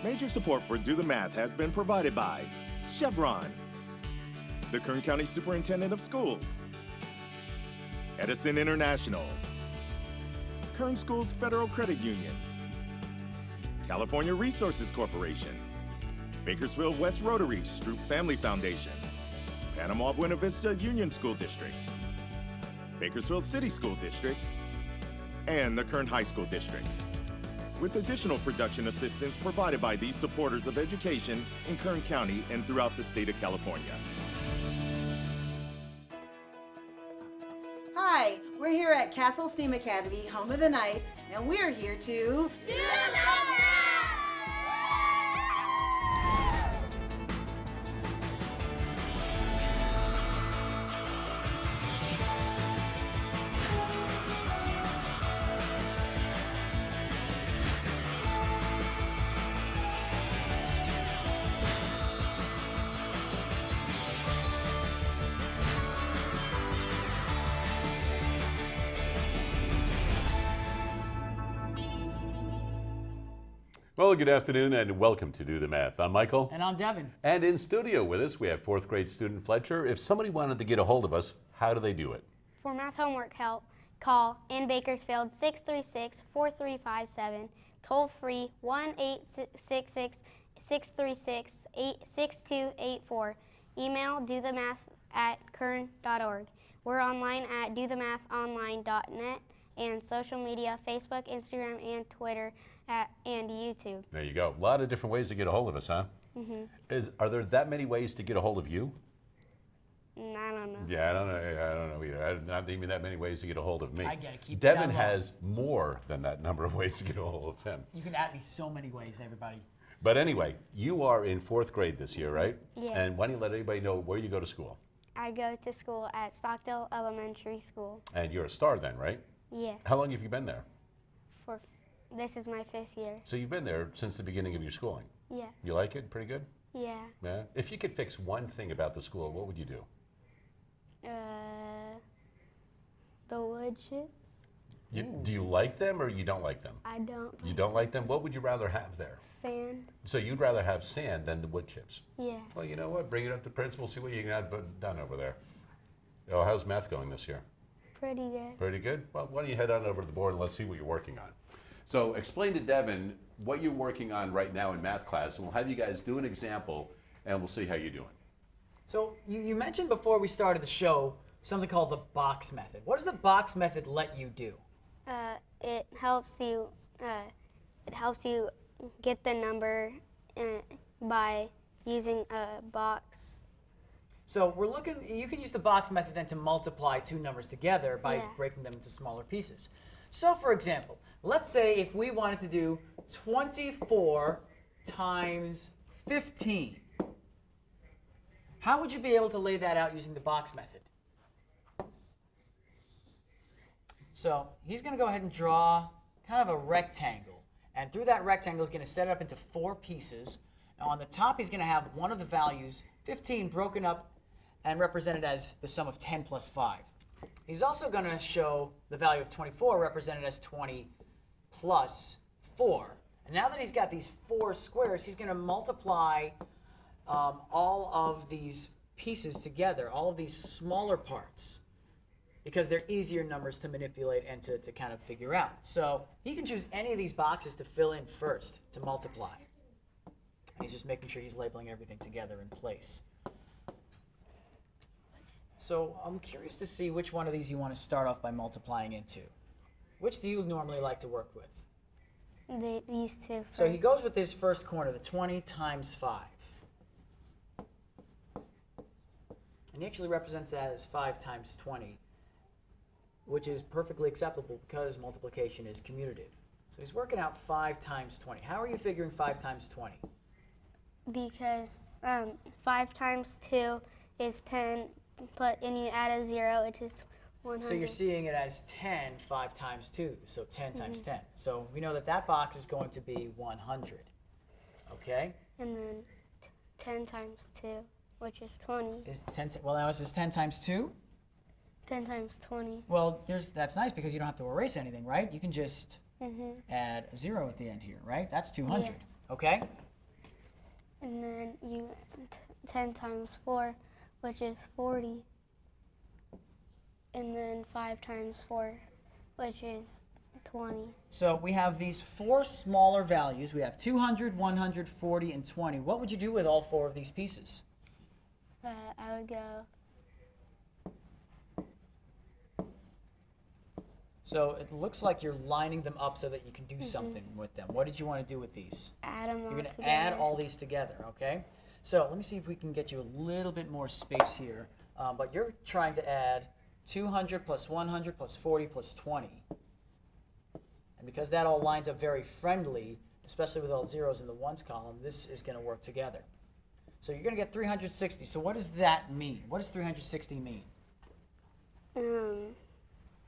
Major support for Do the Math has been provided by Chevron, the Kern County Superintendent of Schools, Edison International, Kern Schools Federal Credit Union, California Resources Corporation, Bakersfield West Rotary Stroop Family Foundation, Panama Buena Vista Union School District, Bakersfield City School District, and the Kern High School District, with additional production assistance provided by these supporters of education in Kern County and throughout the state of California. Hi, we're here at Castle Steam Academy, home of the Knights, and we're here to do the math! Well, good afternoon and welcome to Do the Math. I'm Michael. And I'm Devin. And in studio with us, we have fourth grade student Fletcher. If somebody wanted to get a hold of us, how do they do it? For math homework help, call in Bakersfield 636-4357, toll free 1-866-636-6284. Email dothemath@kern.org. We're online at dothemathonline.net and social media, Facebook, Instagram, and Twitter, and YouTube. There you go. A lot of different ways to get a hold of us, huh? Are there that many ways to get a hold of you? I don't know. Yeah, I don't know either. Not even that many ways to get a hold of me. I gotta keep it Devin down low. has more than that number of ways to get a hold of him. You can at me so many ways, everybody. But anyway, you are in fourth grade this year, right? Yeah. And why don't you let everybody know where you go to school? I go to school at Stockdale Elementary School. And you're a star then, right? Yeah. How long have you been there? This is my 5th year. So you've been there since the beginning of your schooling. Yeah. You like it? Pretty good? Yeah. Yeah. If you could fix one thing about the school, what would you do? The wood chips. Do you like them or you don't like them? I don't. You don't like them? What would you rather have there? Sand. So you'd rather have sand than the wood chips? Yeah. Well, you know what? Bring it up to principal, see what you can have done over there. Oh, how's math going this year? Pretty good. Pretty good? Well, why don't you head on over to the board and let's see what you're working on. So explain to Devin what you're working on right now in math class, and we'll have you guys do an example, and we'll see how you're doing. So you mentioned before we started the show something called the box method. What does the box method let you do? It helps you. Get the number by using a box. So you can use the box method then to multiply two numbers together by breaking them into smaller pieces. So for example, let's say if we wanted to do 24 times 15. How would you be able to lay that out using the box method? So he's going to go ahead and draw kind of a rectangle. And through that rectangle, he's going to set it up into 4 pieces. Now on the top, he's going to have one of the values, 15, broken up and represented as the sum of 10 plus 5. He's also going to show the value of 24 represented as 20 plus 4. And now that he's got these 4 squares, he's going to multiply all of these pieces together, all of these smaller parts, because they're easier numbers to manipulate and to kind of figure out. So he can choose any of these boxes to fill in first to multiply. And he's just making sure he's labeling everything together in place. So I'm curious to see which one of these you want to start off by multiplying into. Which do you normally like to work with? These two first. So he goes with his first corner, the 20 times 5. And he actually represents that as 5 times 20, which is perfectly acceptable because multiplication is commutative. So he's working out 5 times 20. How are you figuring 5 times 20? Because 5 times 2 is 10, and you add a 0, it's just 100. So you're seeing it as 10, 5 times 2, so 10 times 10. So we know that that box is going to be 100, okay? And then 10 times 2, which is 20. Is 10, well, now is this 10 times 2? 10 times 20. Well, that's nice because you don't have to erase anything, right? You can just add a 0 at the end here, right? That's 200, okay? and then 10 times 4, which is 40, and then 5 times 4, which is 20. So we have these 4 smaller values. We have 200, 100, 40, and 20. What would you do with all 4 of these pieces? I would go. So it looks like you're lining them up so that you can do something with them. What did you want to do with these? Add them all You're going to together. add all these together, okay? So let me see if we can get you a little bit more space here. But you're trying to add 200 plus 100 plus 40 plus 20. And because that all lines up very friendly, especially with all zeros in the ones column, this is going to work together. So you're going to get 360. So what does that mean? What does 360 mean?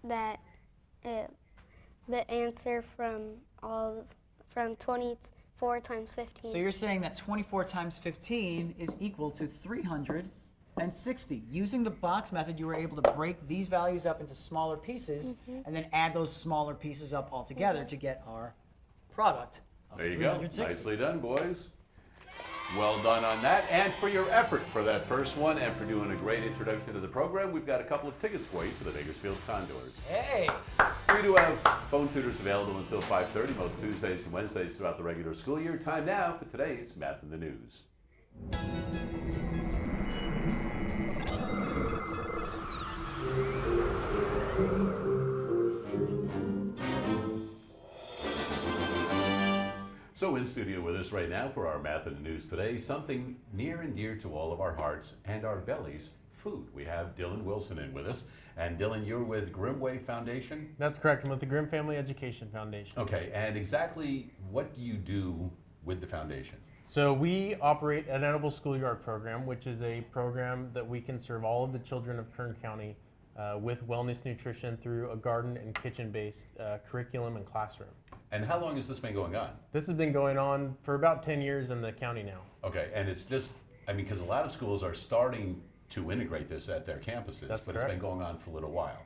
That the answer from 24 times 15. So you're saying that 24 times 15 is equal to 360. Using the box method, you were able to break these values up into smaller pieces and then add those smaller pieces up all together to get our product of There you go. 360. Nicely done, boys. Well done on that, and for your effort for that first one, and for doing a great introduction to the program. We've got a couple of tickets for you for the Bakersfield Condors. Hey! We do have phone tutors available until 5:30 most Tuesdays and Wednesdays throughout the regular school year. Time now for today's Math in the News. So in studio with us right now for our Math in the News today, something near and dear to all of our hearts and our bellies, food. We have Dylan Wilson in with us. And Dylan, you're with Grimmway Foundation? That's correct. I'm with the Grimm Family Education Foundation. Okay, and exactly what do you do with the foundation? So we operate an edible schoolyard program, which is a program that we can serve all of the children of Kern County with wellness nutrition through a garden and kitchen-based curriculum and classroom. And how long has this been going on? This has been going on for about 10 years in the county now. Okay, and it's just, I mean, because a lot of schools are starting to integrate this at their campuses, That's but correct. It's been going on for a little while.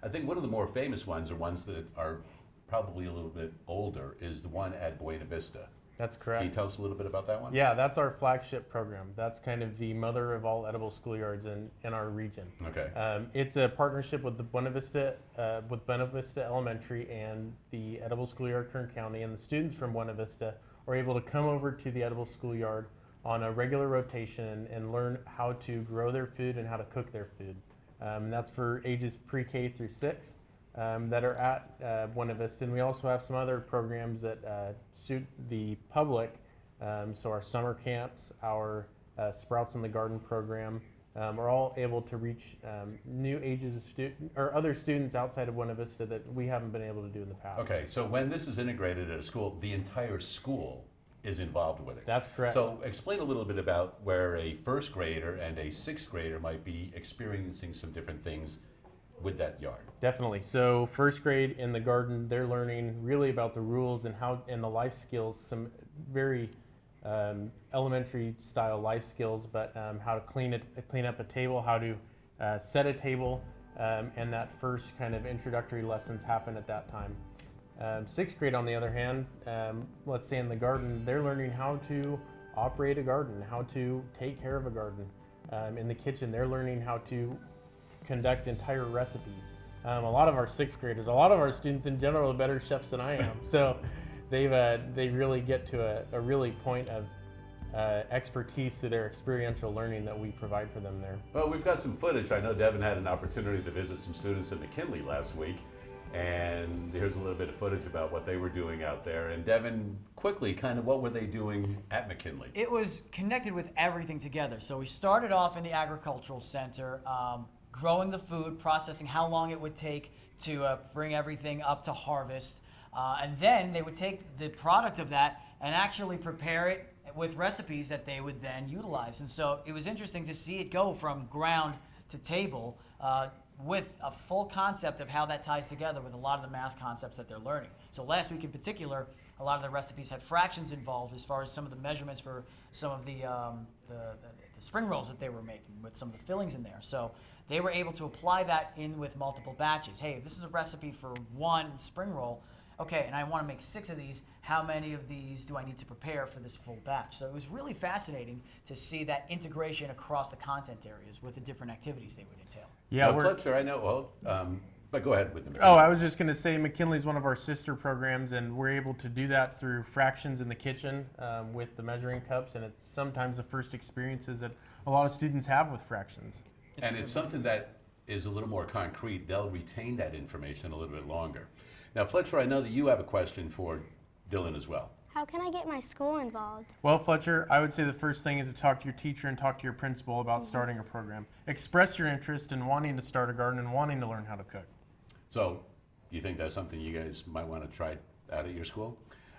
I think one of the more famous ones, or ones that are probably a little bit older, is the one at Buena Vista. That's Can correct. you tell us a little bit about that one? Yeah, that's our flagship program. That's kind of the mother of all edible schoolyards in our region. Okay. It's a partnership with the Buena Vista Elementary and the Edible Schoolyard Kern County, and the students from Buena Vista are able to come over to the Edible Schoolyard on a regular rotation and learn how to grow their food and how to cook their food. That's for ages pre-K through 6 that are at Buena Vista. And we also have some other programs that suit the public. So our summer camps, our Sprouts in the Garden program, are all able to reach new ages of or other students outside of Buena Vista that we haven't been able to do in the past. Okay, so when this is integrated at a school, the entire school is involved with it. That's correct. So explain a little bit about where a first grader and a sixth grader might be experiencing some different things with that yard. Definitely. So first grade in the garden, they're learning really about the rules and the life skills, some very elementary style life skills, but how to clean up a table, how to set a table, and that first kind of introductory lessons happen at that time. Sixth grade, on the other hand, let's say in the garden, they're learning how to operate a garden, how to take care of a garden. In the kitchen, they're learning how to conduct entire recipes. A lot of our sixth graders, a lot of our students in general are better chefs than I am. So they really get to a really point of expertise to their experiential learning that we provide for them there. Well, we've got some footage. I know Devin had an opportunity to visit some students in McKinley last week, and here's a little bit of footage about what they were doing out there. And Devin, quickly, kind of what were they doing at McKinley? It was connected with everything together. So we started off in the agricultural center, growing the food, processing how long it would take to bring everything up to harvest. And then they would take the product of that and actually prepare it with recipes that they would then utilize. And so it was interesting to see it go from ground to table with a full concept of how that ties together with a lot of the math concepts that they're learning. So last week in particular, a lot of the recipes had fractions involved as far as some of the measurements for some of the spring rolls that they were making with some of the fillings in there. So they were able to apply that in with multiple batches. Hey, if this is a recipe for one spring roll, okay, and I want to make 6 of these, how many of these do I need to prepare for this full batch? So it was really fascinating to see that integration across the content areas with the different activities they would entail. Yeah, Now, Fletcher, I know, but go ahead with the Oh, I was just going to say McKinley's one of our sister programs, and we're able to do that through fractions in the kitchen with the measuring cups, and it's sometimes the first experiences that a lot of students have with fractions. And it's something that is a little more concrete. They'll retain that information a little bit longer. Now, Fletcher, I know that you have a question for Dylan as well. How can I get my school involved? Well, Fletcher, I would say the first thing is to talk to your teacher and talk to your principal about starting a program. Express your interest in wanting to start a garden and wanting to learn how to cook. So, you think that's something you guys might want to try out at your school?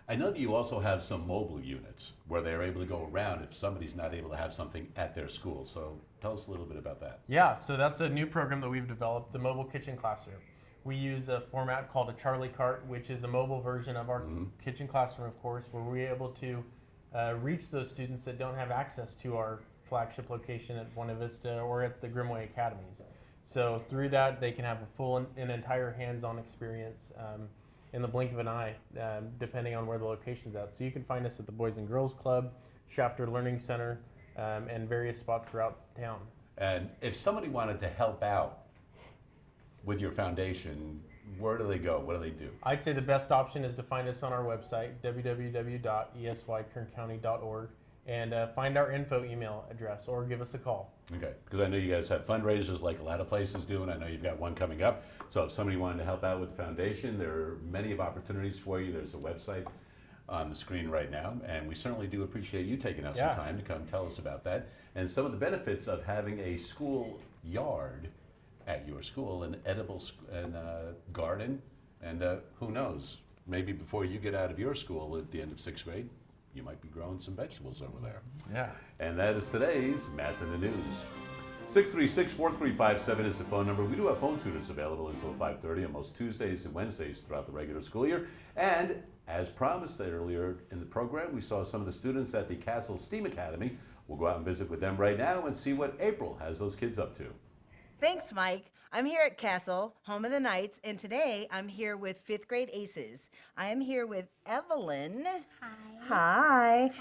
I know that you also have some mobile units where they're able to go around if somebody's not able to have something at their school. So, tell us a little bit about that. Yeah, so that's a new program that we've developed, the Mobile Kitchen Classroom. We use a format called a Charlie Cart, which is a mobile version of our kitchen classroom, of course, where we're able to reach those students that don't have access to our flagship location at Buena Vista or at the Grimmway Academies. So through that, they can have a full and entire hands-on experience in the blink of an eye, depending on where the location's at. So you can find us at the Boys and Girls Club, Shafter Learning Center, and various spots throughout town. And if somebody wanted to help out with your foundation, where do they go? What do they do? I'd say the best option is to find us on our website, www.esyKernCounty.org, and find our info email address or give us a call. Okay, because I know you guys have fundraisers like a lot of places do, and I know you've got one coming up. So if somebody wanted to help out with the foundation, there are many of opportunities for you. There's a website on the screen right now, and we certainly do appreciate you taking out some time to come tell us about that and some of the benefits of having a school yard at your school, an edible garden, and who knows, maybe before you get out of your school at the end of 6th grade, you might be growing some vegetables over there. Yeah. And that is today's Math in the News. 636-4357 is the phone number. We do have phone tutors available until 5:30 on most Tuesdays and Wednesdays throughout the regular school year. And as promised earlier in the program, we saw some of the students at the Castle STEAM Academy. We'll go out and visit with them right now and see what April has those kids up to. Thanks, Mike. I'm here at Castle, home of the Knights, and today I'm here with 5th grade aces. I am here with Evelyn. Hi. Hi.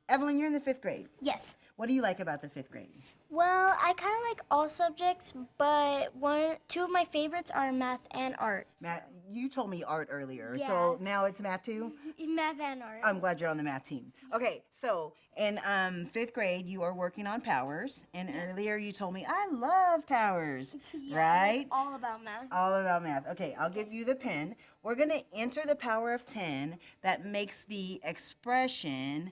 Evelyn, you're in the 5th grade. Yes. What do you like about the 5th grade? Well, I kind of like all subjects, but two of my favorites are math and art. Matt, you told me art earlier, Yeah. so now it's math too? Math and art. I'm glad you're on the math team. Okay, so in 5th grade, you are working on powers, and earlier you told me, I love powers, right? All about math. All about math. Okay, I'll give you the pen. We're going to enter the power of 10 that makes the expression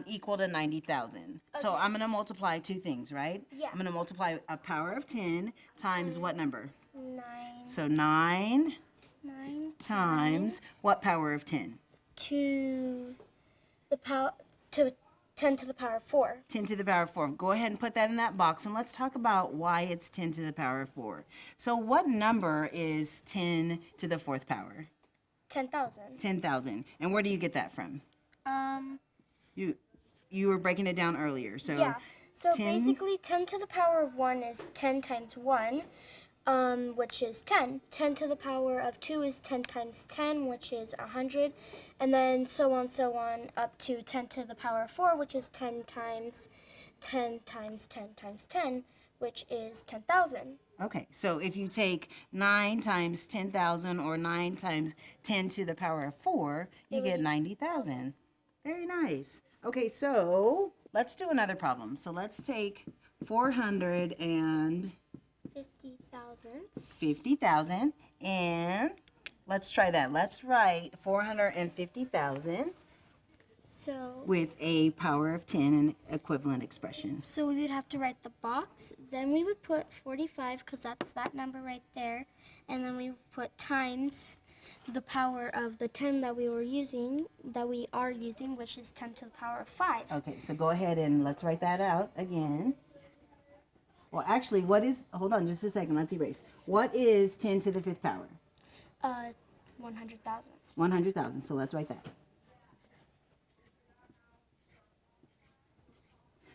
equal to 90,000. So I'm going to multiply two things, right? Yeah. I'm going to multiply a power of 10 times what number? 9. So 9 times what power of 10? To the power to 10 to the power of 4. 10 to the power of 4. Go ahead and put that in that box, and let's talk about why it's 10 to the power of 4. So what number is 10 to the 4th power? 10,000. 10,000. And where do you get that from? You were breaking it down earlier. So Yeah. So 10 basically 10 to the power of 1 is 10 times 1, which is 10. 10 to the power of 2 is 10 times 10, which is 100. And then so on up to 10 to the power of 4, which is 10 times 10 times 10 times 10, which is 10,000. Okay, so if you take 9 times 10,000 or 9 times 10 to the power of 4, you get 90,000. Very nice. Okay, so let's do another problem. So let's take 450,000 and let's try that. Let's write 450,000 So with a power of 10 and equivalent expression. So we would have to write the box, then we would put 45, because that's that number right there, and then we would put times the power of the 10 that we are using, which is 10 to the power of 5. Okay, so go ahead and let's write that out again. Well, actually, hold on just a second, let's erase. What is 10 to the 5th power? 100,000. 100,000, so let's write that.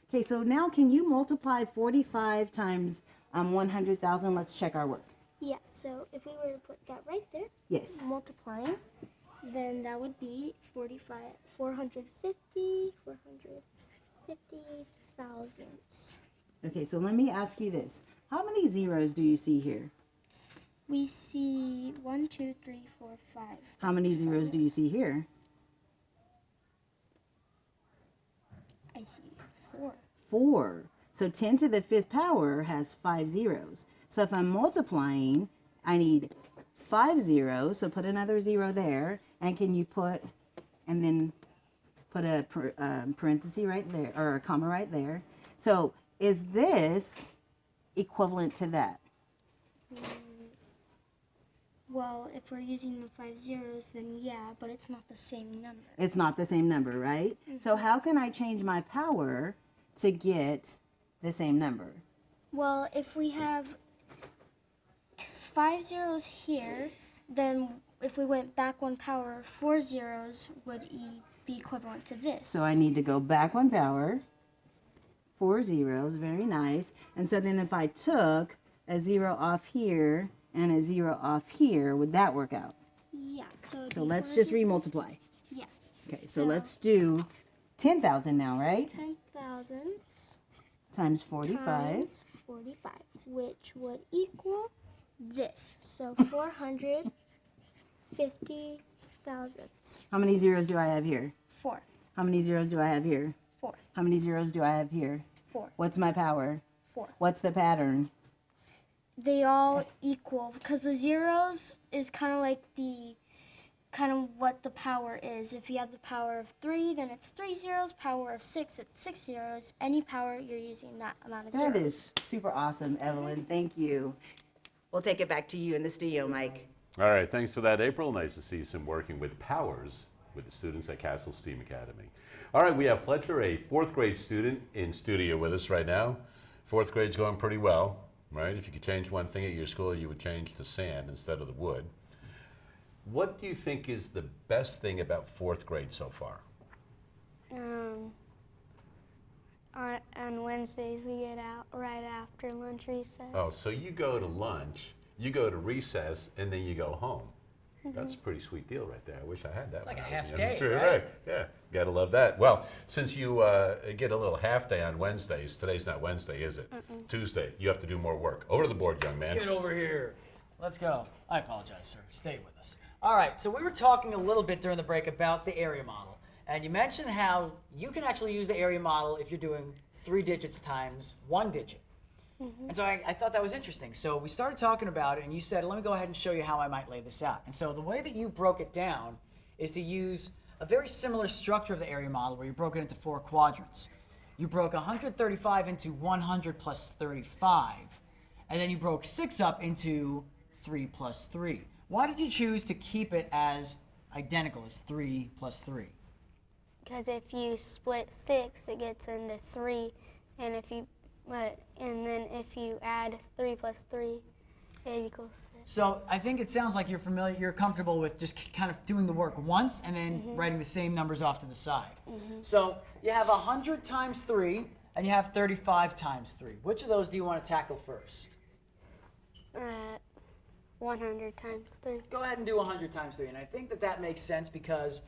Okay, so now can you multiply 45 times 100,000? Let's check our work. Yeah, so if we were to put that right there, Yes. multiplying, then that would be 450,000. Okay, so let me ask you this. How many zeros do you see here? We see 1, 2, 3, 4, 5. How many zeros do you see here? I see 4. 4. So 10 to the 5th power has 5 zeros. So if I'm multiplying, I need 5 zeros. So put another 0 there. And can you put, and then put a parenthesis right there, or a comma right there. So is this equivalent to that? Well, if we're using the 5 zeros, then yeah, but it's not the same number. It's not the same number, right? So how can I change my power to get the same number? Well, if we have 5 zeros here, then if we went back 1 power, 4 zeros would be equivalent to this. So I need to go back 1 power, 4 zeros, very nice. And so then if I took a 0 off here and a 0 off here, would that work out? Yeah, so So let's just remultiply. Yeah. Okay, so let's do 10,000 now, right? 10,000 Times 45. times 45, which would equal this. So 450,000. How many zeros do I have here? 4. How many zeros do I have here? 4. How many zeros do I have here? 4. What's my power? 4. What's the pattern? They all equal because the zeros is kind of like what the power is. If you have the power of 3, then it's 3 zeros. Power of 6, it's 6 zeros. Any power, you're using that amount of zeros. That is super awesome, Evelyn. Thank you. We'll take it back to you in the studio, Mike. All right, thanks for that, April. Nice to see some working with powers with the students at Castle STEAM Academy. All right, we have Fletcher, a 4th grade student, in studio with us right now. 4th grade's going pretty well, right? If you could change one thing at your school, you would change the sand instead of the wood. What do you think is the best thing about 4th grade so far? On Wednesdays we get out right after lunch recess. Oh, so you go to lunch, you go to recess, and then you go home. That's a pretty sweet deal right there. I wish I had that. It's like when a I was half young. day, True, right? Yeah, gotta love that. Well, since you get a little half day on Wednesdays, today's not Wednesday, is it? Tuesday. You have to do more work. Over to the board, young man. Get over here. Let's go. I apologize, sir. Stay with us. All right, so we were talking a little bit during the break about the area model. And you mentioned how you can actually use the area model if you're doing 3 digits times 1 digit. And so I thought that was interesting. So we started talking about it, and you said, let me go ahead and show you how I might lay this out. And so the way that you broke it down is to use a very similar structure of the area model where you broke it into 4 quadrants. You broke 135 into 100 plus 35, and then you broke 6 up into 3 plus 3. Why did you choose to keep it as identical as 3 plus 3? Because if you split 6, it gets into 3, and then if you add 3 plus 3, it equals 6. So I think it sounds like you're comfortable with just kind of doing the work once and then writing the same numbers off to the side. So you have 100 times 3 and you have 35 times 3. Which of those do you want to tackle first? 100 times 3. Go ahead and do 100 times 3. And I think that makes sense because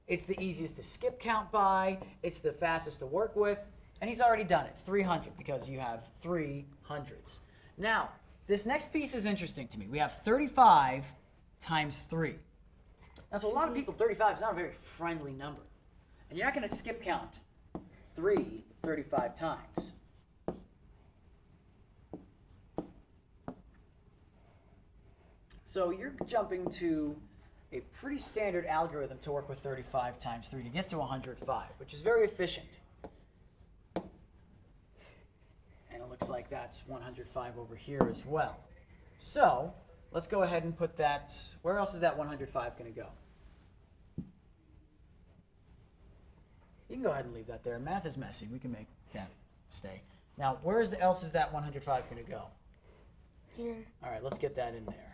it's the easiest to skip count by, it's the fastest to work with, and he's already done it, 300, because you have 3 hundreds. Now, this next piece is interesting to me. We have 35 times 3. Now, so a lot of people, 35 is not a very friendly number. And you're not going to skip count 35 times. So you're jumping to a pretty standard algorithm to work with 35 times 3 to get to 105, which is very efficient. And it looks like that's 105 over here as well. So let's go ahead and put that, where else is that 105 going to go? You can go ahead and leave that there. Math is messy. We can make that stay. Now, where else is that 105 going to go? Here. All right, let's get that in there.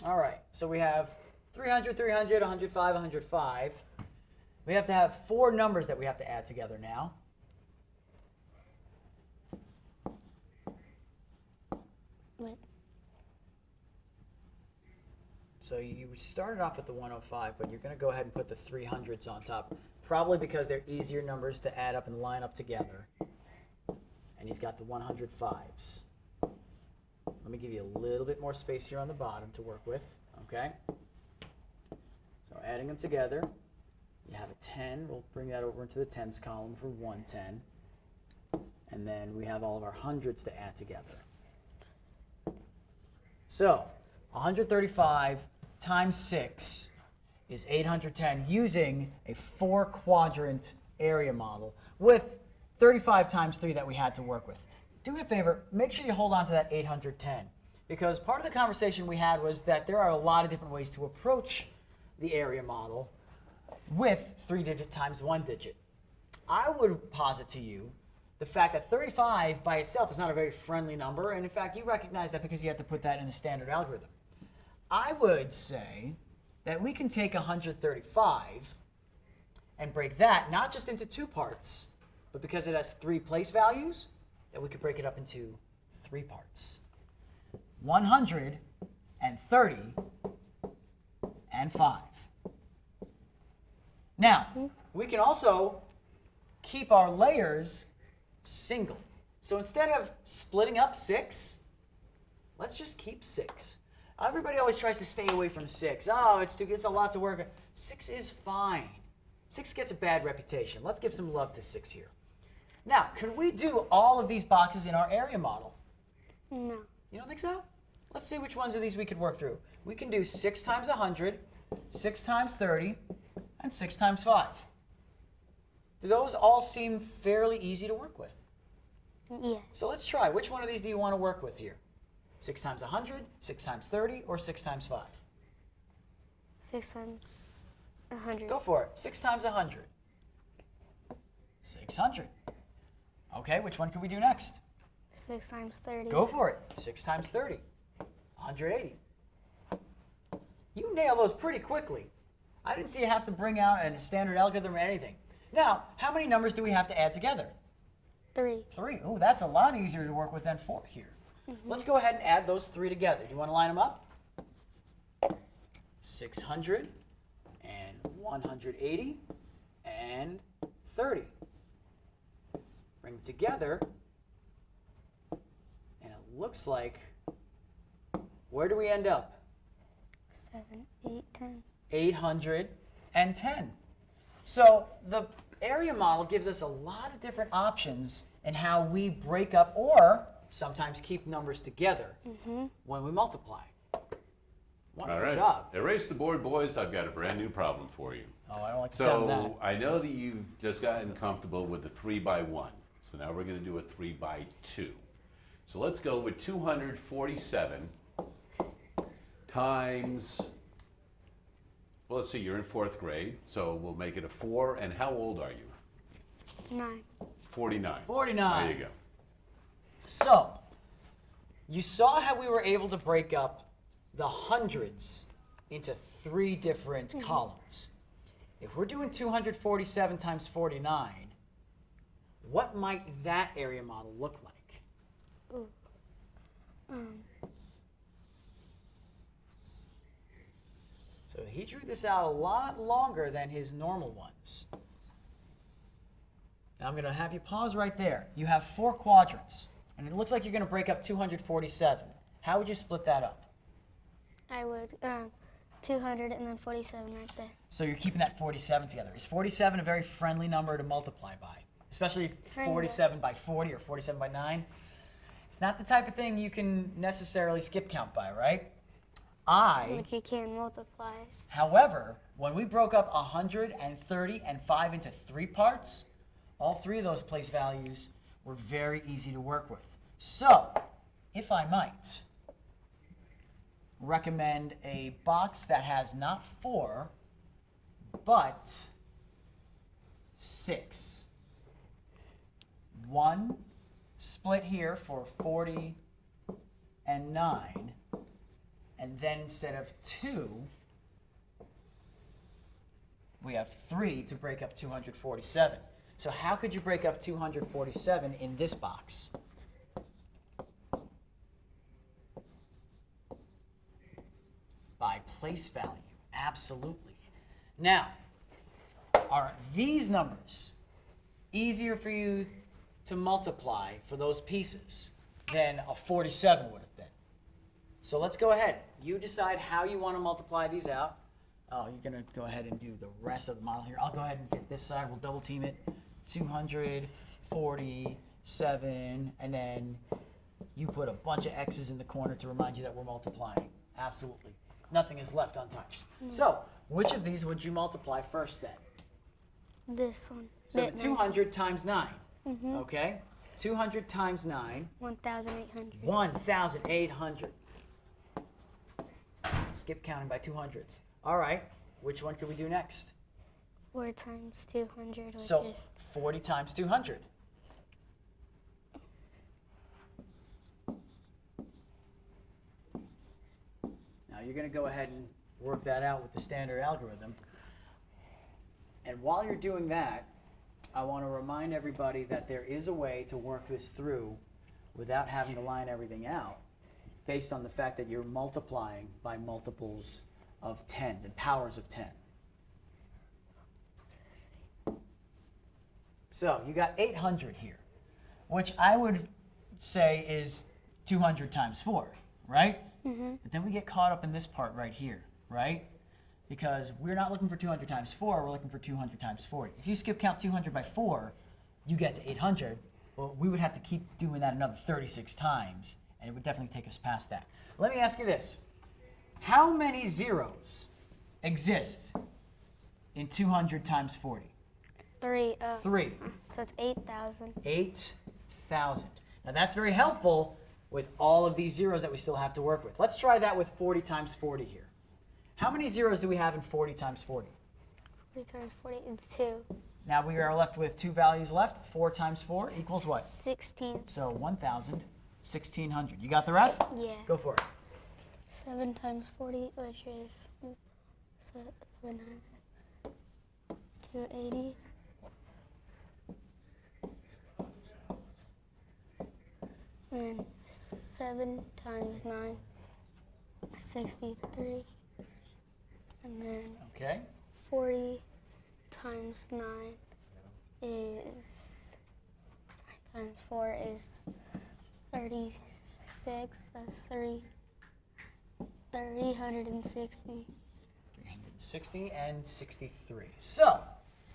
All right, so we have 300, 300, 105, 105. We have to have 4 numbers that we have to add together now. Wait. So you started off with the 105, but you're going to go ahead and put the 300s on top, probably because they're easier numbers to add up and line up together. And he's got the 105s. Let me give you a little bit more space here on the bottom to work with, okay? So adding them together, you have a 10. We'll bring that over into the tens column for 110. And then we have all of our hundreds to add together. So 135 times 6 is 810 using a 4-quadrant area model with 35 times 3 that we had to work with. Do me a favor, make sure you hold on to that 810, because part of the conversation we had was that there are a lot of different ways to approach the area model with 3-digit times 1-digit. I would posit to you the fact that 35 by itself is not a very friendly number, and in fact you recognize that because you have to put that in a standard algorithm. I would say that we can take 135 and break that not just into 2 parts, but because it has 3 place values, that we could break it up into 3 parts. 130 and 5. Now, we can also keep our layers single. So instead of splitting up 6, let's just keep 6. Everybody always tries to stay away from 6. Oh, it's a lot to work on. 6 is fine. 6 gets a bad reputation. Let's give some love to 6 here. Now, can we do all of these boxes in our area model? No. You don't think so? Let's see which ones of these we could work through. We can do 6 times 100, 6 times 30, and 6 times 5. Do those all seem fairly easy to work with? Yeah. So let's try. Which one of these do you want to work with here? 6 times 100, 6 times 30, or 6 times 5? 6 times 100. Go for it. 6 times 100. 600. Okay, which one can we do next? 6 times 30. Go for it. 6 times 30. 180. You nail those pretty quickly. I didn't see you have to bring out a standard algorithm or anything. Now, how many numbers do we have to add together? 3. 3. Oh, that's a lot easier to work with than 4 here. Let's go ahead and add those 3 together. Do you want to line them up? 600 and 180 and 30. Bring them together, and it looks like, where do we end up? 7, 8, 10. 810. So the area model gives us a lot of different options in how we break up or sometimes keep numbers together when we multiply. Wonderful All right. job. Erase the board, boys. I've got a brand new problem for you. Oh, I don't like the sound of that. So I know that you've just gotten comfortable with the 3 by 1. So now we're going to do a 3 by 2. So let's go with 247 times, well, let's see, you're in 4th grade. So we'll make it a 4. And how old are you? 9. 49. 49. There you go. So, you saw how we were able to break up the hundreds into 3 different columns. If we're doing 247 times 49, what might that area model look like? Ooh. So he drew this out a lot longer than his normal ones. Now I'm going to have you pause right there. You have 4 quadrants, and it looks like you're going to break up 247. How would you split that up? I would 200 and then 47 right there. So you're keeping that 47 together. Is 47 a very friendly number to multiply by? Especially Kinda. 47 by 40 or 47 by 9? It's not the type of thing you can necessarily skip count by, right? Like you can multiply. However, when we broke up 130 and 5 into 3 parts, all 3 of those place values were very easy to work with. So, if I might, recommend a box that has not 4, but 6. 1 split here for 40 and 9. And then instead of 2, we have 3 to break up 247. So how could you break up 247 in this box? By place value. Absolutely. Now, are these numbers easier for you to multiply for those pieces than a 47 would have been? So let's go ahead. You decide how you want to multiply these out. Oh, you're going to go ahead and do the rest of the model here. I'll go ahead and get this side. We'll double team it. 247, and then you put a bunch of X's in the corner to remind you that we're multiplying. Absolutely. Nothing is left untouched. So, which of these would you multiply first then? This one. So That 200 times 9. Okay? 200 times 9. 1,800. 1,800. Skip counting by 200s. All right. Which one could we do next? 4 times 200, which So is 40 times 200. Now you're going to go ahead and work that out with the standard algorithm. And while you're doing that, I want to remind everybody that there is a way to work this through without having to line everything out, based on the fact that you're multiplying by multiples of 10s and powers of 10. So you got 800 here, which I would say is 200 times 4, right? But then we get caught up in this part right here, right? Because we're not looking for 200 times 4, we're looking for 200 times 40. If you skip count 200 by 4, you get to 800. Well, we would have to keep doing that another 36 times, and it would definitely take us past that. Let me ask you this. How many zeros exist in 200 times 40? 3. 3. So it's 8,000. 8,000. Now that's very helpful with all of these zeros that we still have to work with. Let's try that with 40 times 40 here. How many zeros do we have in 40 times 40? 40 times 40 is 2. Now we are left with 2 values left. 4 times 4 equals what? 16. So 1,000, 1,600. You got the rest? Yeah. Go for it. 7 times 40, which is 280. And 7 times 9, 63. And then Okay. 40 times 9 is 9 times 4 is 36. That's 360. 360 and 63. So,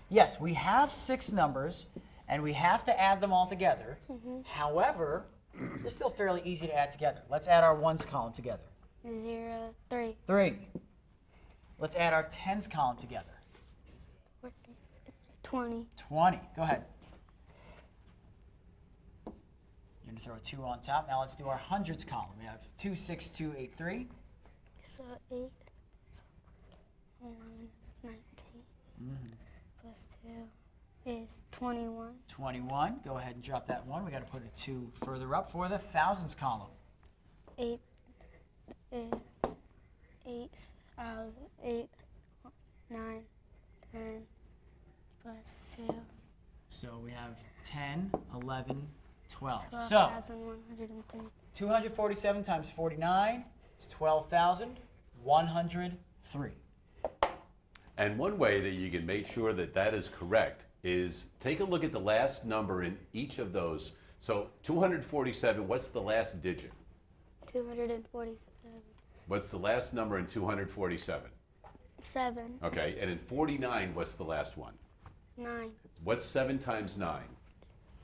yes, we have 6 numbers, and we have to add them all together. However, they're still fairly easy to add together. Let's add our ones column together. 0, 3. 3. Let's add our tens column together. 20. 20. Go ahead. You're going to throw a 2 on top. Now let's do our hundreds column. We have 2, 6, 2, 8, 3. So 8. 11 is 19. Plus 2 is 21. 21. Go ahead and drop that 1. We got to put a 2 further up for the thousands column. 8 is 8, 8, 9, 10, plus 2. So we have 10, 11, 12. So 12,103. 247 times 49 is 12,103. And one way that you can make sure that that is correct is take a look at the last number in each of those. So 247, what's the last digit? 247. What's the last number in 247? 7. Okay, and in 49, what's the last one? 9. What's 7 times 9?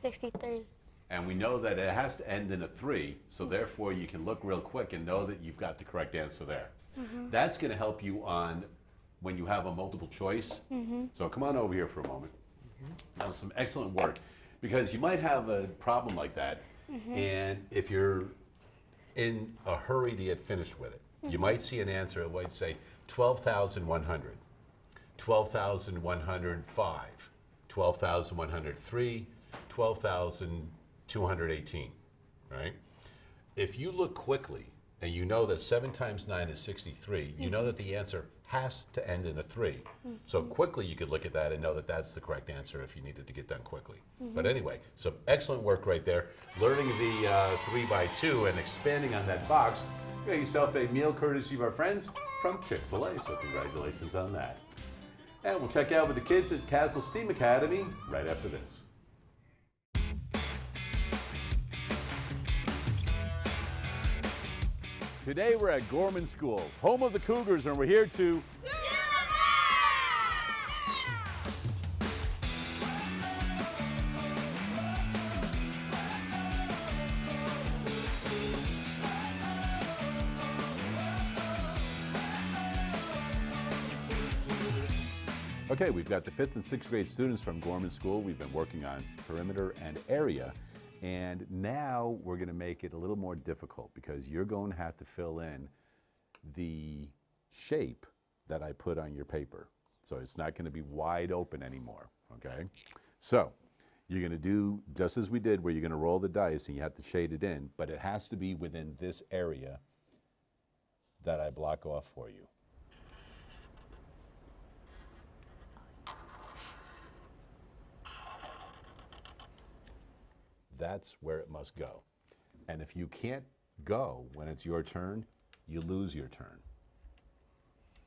63. And we know that it has to end in a 3, so therefore you can look real quick and know that you've got the correct answer there. That's going to help you on when you have a multiple choice. So come on over here for a moment. That was some excellent work, because you might have a problem like that, and if you're in a hurry to get finished with it, you might see an answer that might say 12,100, 12,105, 12,103, 12,218, right? If you look quickly and you know that 7 times 9 is 63, you know that the answer has to end in a 3. So quickly you could look at that and know that that's the correct answer if you needed to get done quickly. But anyway, so excellent work right there. Learning the 3 by 2 and expanding on that box. You got yourself a meal courtesy of our friends from Chick-fil-A, so congratulations on that. And we'll check out with the kids at Castle STEAM Academy right after this. Today we're at Gorman School, home of the Cougars, and we're here to Okay, we've got the 5th and 6th grade students from Gorman School. We've been working on perimeter and area, and now we're going to make it a little more difficult because you're going to have to fill in the shape that I put on your paper. So it's not going to be wide open anymore, okay? So you're going to do just as we did, where you're going to roll the dice and you have to shade it in, but it has to be within this area that I block off for you. That's where it must go. And if you can't go when it's your turn, you lose your turn.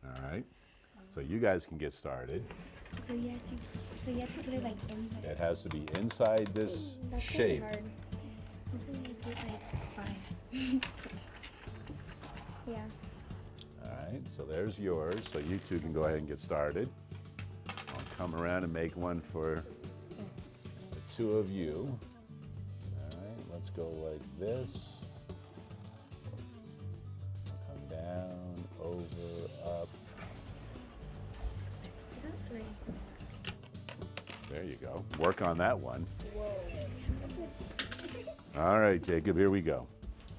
All right? So you guys can get started. So you have to put it like in. It has to be inside this That's shape. Hard. Hopefully I get like 5. Yeah. All right, so there's yours. So you two can go ahead and get started. I'll come around and make one for the two of you. All right, let's go like this. Come down, over, up. I got 3. There you go. Work on that one. All right, Jacob, here we go.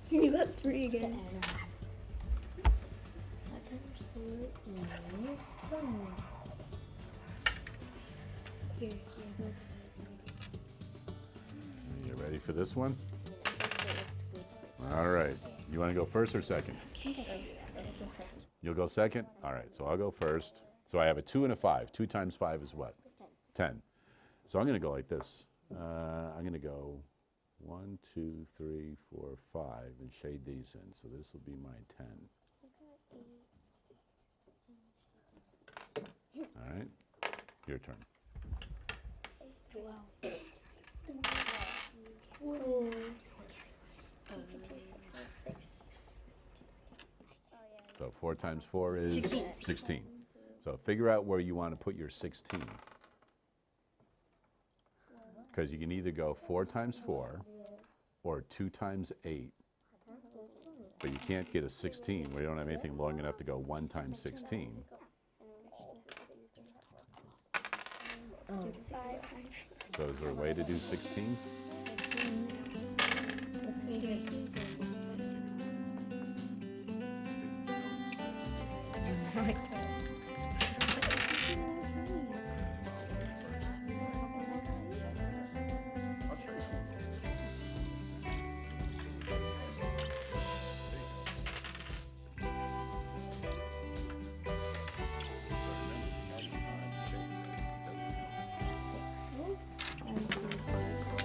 You got 3 again. Here. You ready for this one? All right. You want to go first or second? Okay. You'll go second? All right, so I'll go first. So I have a 2 and a 5. 2 times 5 is what? 10. So I'm going to go like this. I'm going to go 1, 2, 3, 4, 5, and shade these in. So this will be my 10. All right, your turn. 12. So 4 times 4 is 16. 16. So figure out where you want to put your 16. Because you can either go 4 times 4 or 2 times 8. But you can't get a 16 where you don't have anything long enough to go 1 times 16. So is there a way to do 16?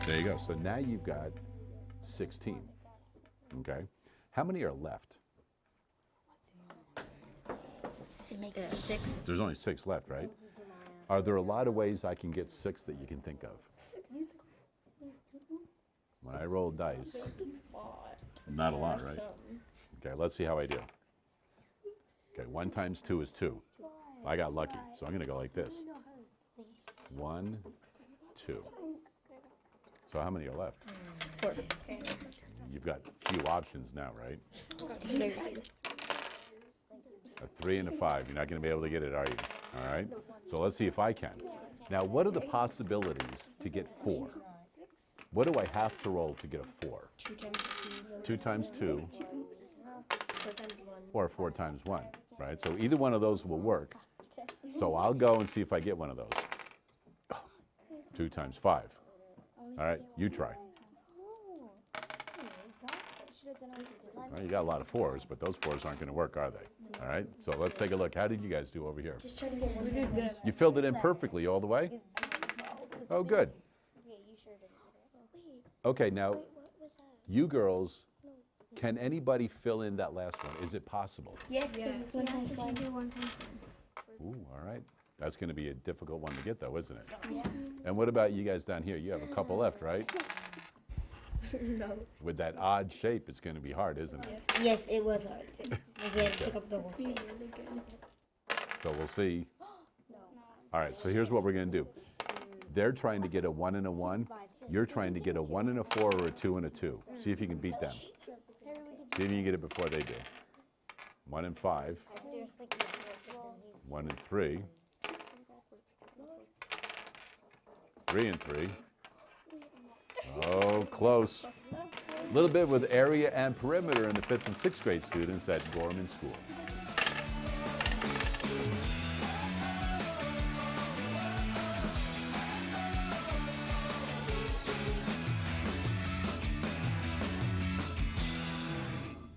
There you go. So now you've got 16. Okay. How many are left? Makes 6. There's only 6 left, right? Are there a lot of ways I can get 6 that you can think of? When I roll dice, not a lot, right? Okay, let's see how I do. Okay, 1 times 2 is 2. I got lucky, so I'm going to go like this. 1, 2. So how many are left? 4. You've got few options now, right? A 3 and a 5. You're not going to be able to get it, are you? All right. So let's see if I can. Now, what are the possibilities to get 4? What do I have to roll to get a 4? 2 times 2. 4 times 1. Or 4 times 1, right? So either one of those will work. So I'll go and see if I get one of those. 2 times 5. All right, you try. Well, you got a lot of 4s, but those 4s aren't going to work, are they? All right, so let's take a look. How did you guys do over here? Just try to get 1. You filled it in perfectly all the way? Oh, good. Okay, now, you girls Can anybody fill in that last one? Is it possible? Yes, because it's 1 times Yes, if 1. you do 1 times Ooh, all right. That's going to be a difficult one to get, though, isn't it? And what about you guys down here? You have a couple left, right? No. With that odd shape, it's going to be hard, isn't it? Yes, it was hard. Like we had to take up the whole space. So we'll see. All right, so here's what we're going to do. They're trying to get a 1 and a 1. You're trying to get a 1 and a 4 or a 2 and a 2. See if you can beat them. See if you can get it before they do. 1 and 5. 1 and 3. 3 and 3. Oh, close. A little bit with area and perimeter in the 5th and 6th grade students at Gorman School.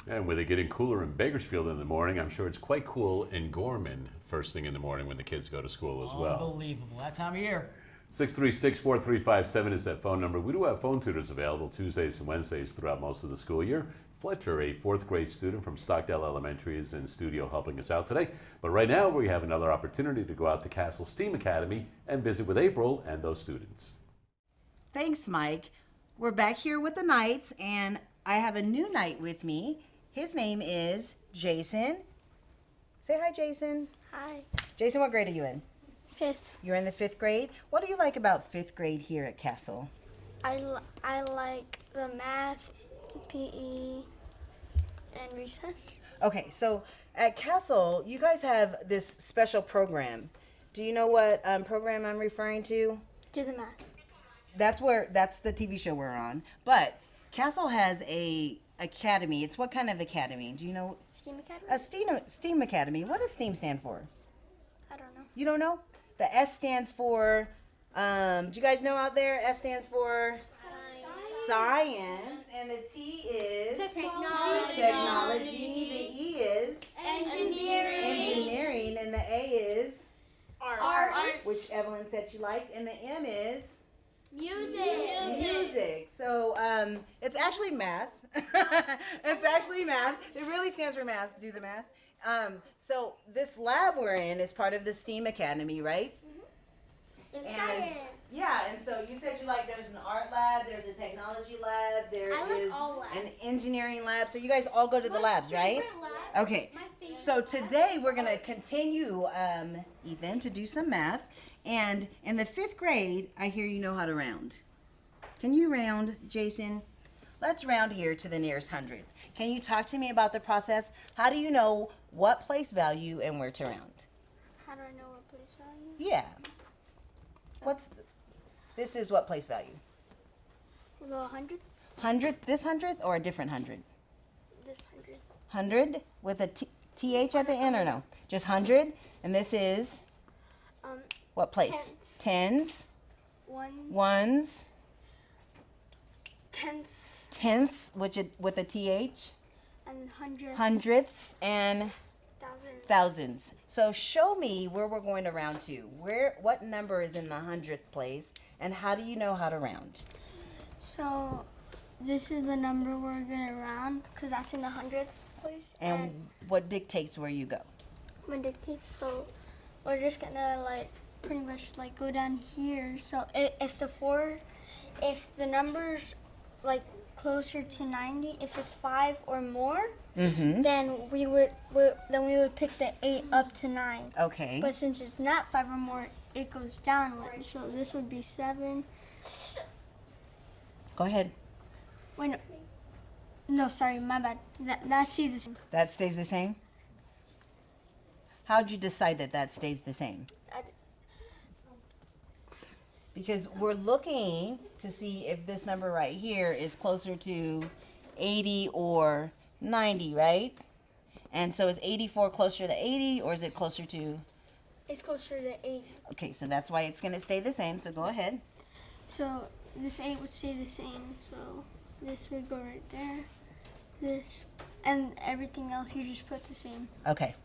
And with it getting cooler in Bakersfield in the morning, I'm sure it's quite cool in Gorman first thing in the morning when the kids go to school as well. Unbelievable. That time of year. 636-4357 is that phone number. We do have phone tutors available Tuesdays and Wednesdays throughout most of the school year. Fletcher, a 4th grade student from Stockdale Elementary, is in studio helping us out today. But right now we have another opportunity to go out to Castle STEAM Academy and visit with April and those students. Thanks, Mike. We're back here with the Knights, and I have a new Knight with me. His name is Jason. Say hi, Jason. Hi. Jason, what grade are you in? 5th. You're in the 5th grade. What do you like about 5th grade here at Castle? I like the math, PE, and recess. Okay, so at Castle, you guys have this special program. Do you know what program I'm referring to? Do the math. That's the TV show we're on. But Castle has a academy. It's what kind of academy? Do you know? STEAM Academy? A STEAM academy. What does STEAM stand for? I don't know. You don't know? The S stands for, do you guys know out there? S stands for science, and the T is technology. The E is engineering, and the A is Art. which Evelyn said she liked, and the M is Music. So it's actually math. It's actually math. It really stands for math. Do the math. So this lab we're in is part of the STEAM Academy, right? It's And- science. Yeah, and so you said you like there's an art lab, there's a technology lab, there I like is all labs. an engineering lab. So you guys all go to the labs, right? Okay. So today we're gonna continue, Ethan, to do some math. And in the 5th grade, I hear you know how to round. Can you round, Jason? Let's round here to the nearest hundredth. Can you talk to me about the process? How do you know what place value and where to round? How do I know what place value? Yeah. This is what place value? The 100? Hundredth, this hundredth, or a different hundred? This 100. 100 with a TH at the end, or no? Just 100, and this is what place? Tens, ones, tenths, with a TH, and hundredths, and thousands. thousands. So show me where we're going to round to. What number is in the 100th place, and how do you know how to round? So this is the number we're gonna round because that's in the 100th place. And what dictates where you go? What dictates? So we're just gonna pretty much go down here. So if the number's closer to 90, if it's 5 or more, then we would pick the 8 up to 9. Okay. But since it's not 5 or more, it goes downward. So this would be 7. Go ahead. Wait, no, sorry, my bad. That stays the same. That stays the same? How'd you decide that stays the same? Because we're looking to see if this number right here is closer to 80 or 90, right? And so is 84 closer to 80, or is it closer to? It's closer to 8. Okay, so that's why it's going to stay the same, so go ahead. So this 8 would stay the same. So this would go right there. This, and everything else you just put the same. Okay,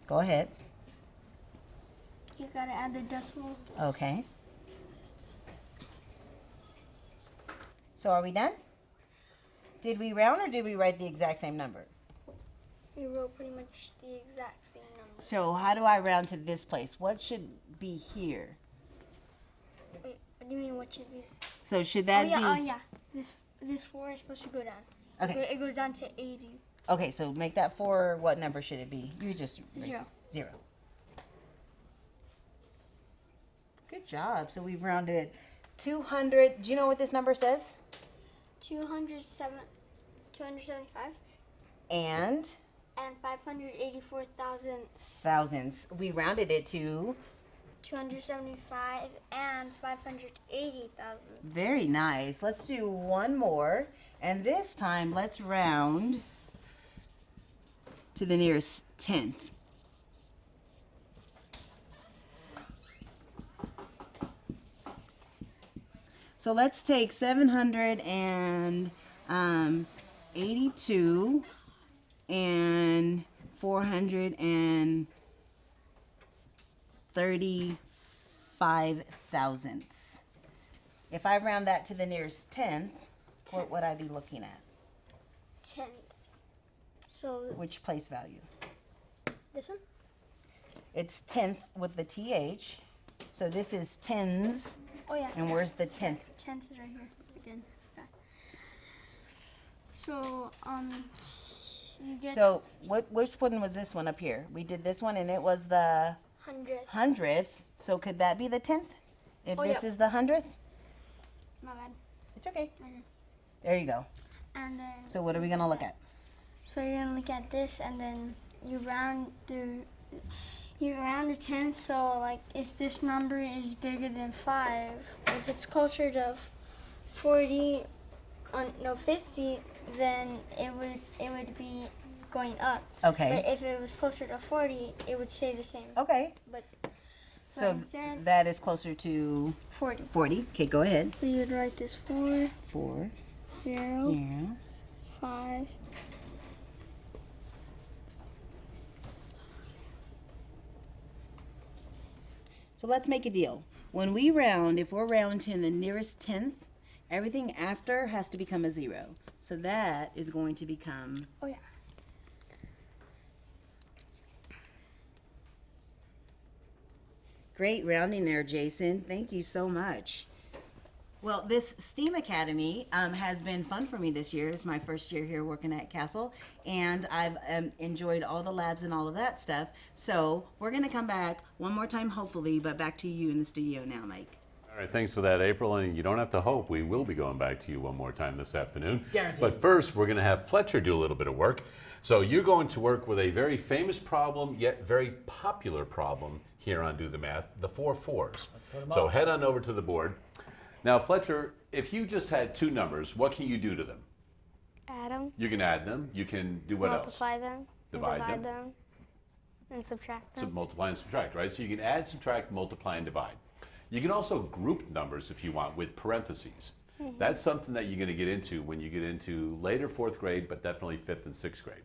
go ahead. You gotta add the decimal. Okay. So are we done? Did we round or did we write the exact same number? We wrote pretty much the exact same number. So how do I round to this place? What should be here? Wait, what do you mean what should be? So should that Oh yeah, be? oh yeah. This 4 is supposed to go down. Okay. It goes down to 80. Okay, so make that 4. What number should it be? You just erase it. 0. 0. Good job. So we've rounded 200. Do you know what this number says? 275 And and 584,000. thousands. We rounded it to 275 and 580,000. very nice. Let's do one more. And this time, let's round to the nearest tenth. So let's take 782 and 435 thousandths. If I round that to the nearest tenth, what would I be looking at? 10. So Which place value? this one? It's tenth with the TH. So this is tens. Oh yeah. And where's the tenth? 10th is right here again. Okay. So you get So which one was this one up here? We did this one and it was the 100. 100th. So could that be the 10th? If Oh, this yeah. is the 100th? My bad. It's okay. Okay. There you go. And then So what are we going to look at? so you're gonna look at this, and then you round to 10. So like if this number is bigger than 5, if it's closer to 50, then it would be going up. Okay. But if it was closer to 40, it would stay the same. Okay. But So instead- that is closer to 40. 40. Okay, go ahead. So you would write this 4, 4. 0, Yeah. 5. So let's make a deal. When we round, if we're rounding to the nearest tenth, everything after has to become a 0. So that is going to become Oh yeah. great rounding there, Jason. Thank you so much. Well, this STEAM Academy has been fun for me this year. It's my first year here working at Castle, and I've enjoyed all the labs and all of that stuff. So we're going to come back one more time, hopefully, but back to you in the studio now, Mike. All right, thanks for that, April. And you don't have to hope. We will be going back to you one more time this afternoon. Guaranteed. But first, we're going to have Fletcher do a little bit of work. So you're going to work with a very famous problem, yet very popular problem here on Do the Math, the 4 4s. put 'em So up. head on over to the board. Now, Fletcher, if you just had 2 numbers, what can you do to them? Add them, You can add them. You can do what else? multiply them, and Divide divide them. them, and subtract So them. multiply and subtract, right? So you can add, subtract, multiply, and divide. You can also group numbers if you want with parentheses. That's something that you're going to get into when you get into later 4th grade, but definitely 5th and 6th grade.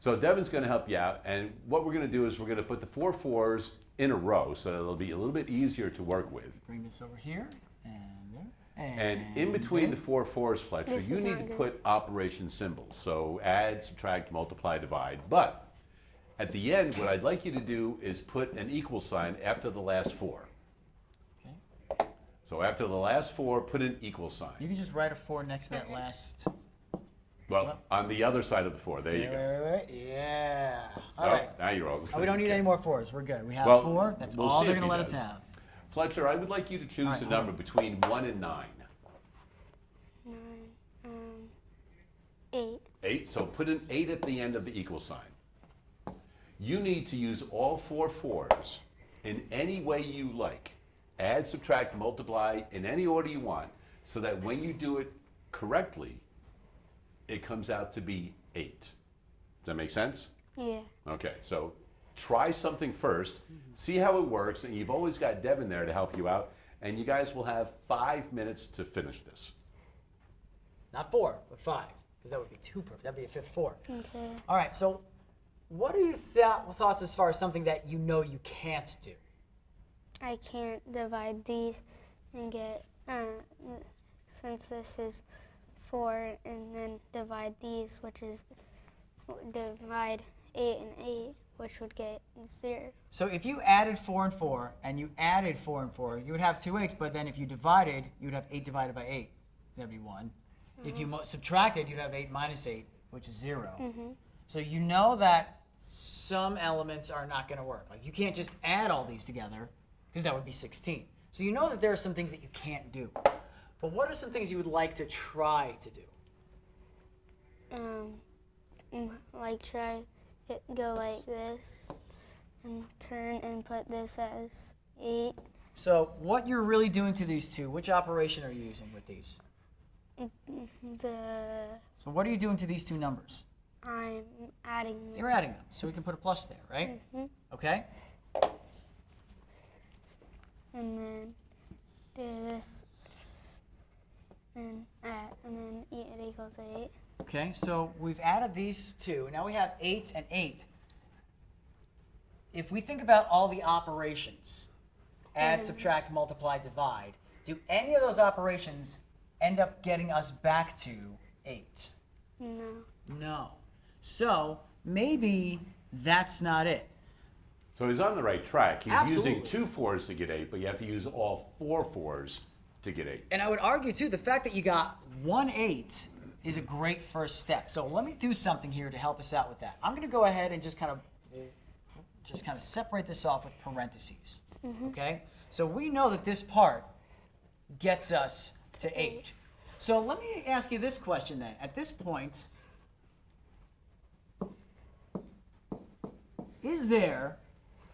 So Devin's going to help you out, and what we're going to do is we're going to put the 4 4s in a row so it'll be a little bit easier to work with. Bring this over here and there. And in between the 4 4s, Fletcher, This you is need not to good. put operation symbols. So add, subtract, multiply, divide. But at the end, what I'd like you to do is put an equal sign after the last 4. Okay. So after the last 4, put an equal sign. You can just write a 4 next to that last. Well, on the other side of the 4. There you go. Wait. Yeah. All Oh, right. now you're all. Oh, we don't need any more 4s. We're good. We have Well, 4. That's we'll all see they're if going to he let us does. have. Fletcher, I would like you to choose right, a hold number on. between 1 and 9. 8. 8. So put an 8 at the end of the equal sign. You need to use all 4 4s in any way you like. Add, subtract, multiply in any order you want, so that when you do it correctly, it comes out to be 8. Does that make sense? Yeah. Okay, so try something first, see how it works, and you've always got Devin there to help you out, and you guys will have 5 minutes to finish this. Not 4, but 5. Because that would be too perfect. That'd be a fifth 4. Okay. All right. So, what are your thoughts as far as something that you know you can't do? I can't divide these and get, since this is 4 and then divide these, which is divide 8 and 8, which would get 0. So if you added 4 and 4, and you added 4 and 4, you would have 2 8s, but then if you divided, you would have 8 divided by 8. That would be 1. If you subtracted, you'd have 8 minus 8, which is 0. So you know that some elements are not going to work. Like you can't just add all these together, because that would be 16. So you know that there are some things that you can't do. But what are some things you would like to try to do? Like try it go like this and turn and put this as 8. So what you're really doing to these two, which operation are you using with these? So what are you doing to these two numbers? I'm adding them. You're adding them, so we can put a plus there, right? Okay? And then do this and add, and then it equals 8. Okay, so we've added these two. Now we have 8 and 8. If we think about all the operations, add, subtract, multiply, divide, do any of those operations end up getting us back to 8? No. No. So maybe that's not it. So he's on the right track. He's Absolutely. using 2 4s to get 8, but you have to use all 4 4s to get 8. And I would argue too, the fact that you got 1 8 is a great first step. So let me do something here to help us out with that. I'm going to go ahead and just kind of separate this off with parentheses. Okay? So we know that this part gets us to 8. So let me ask you this question then. At this point, is there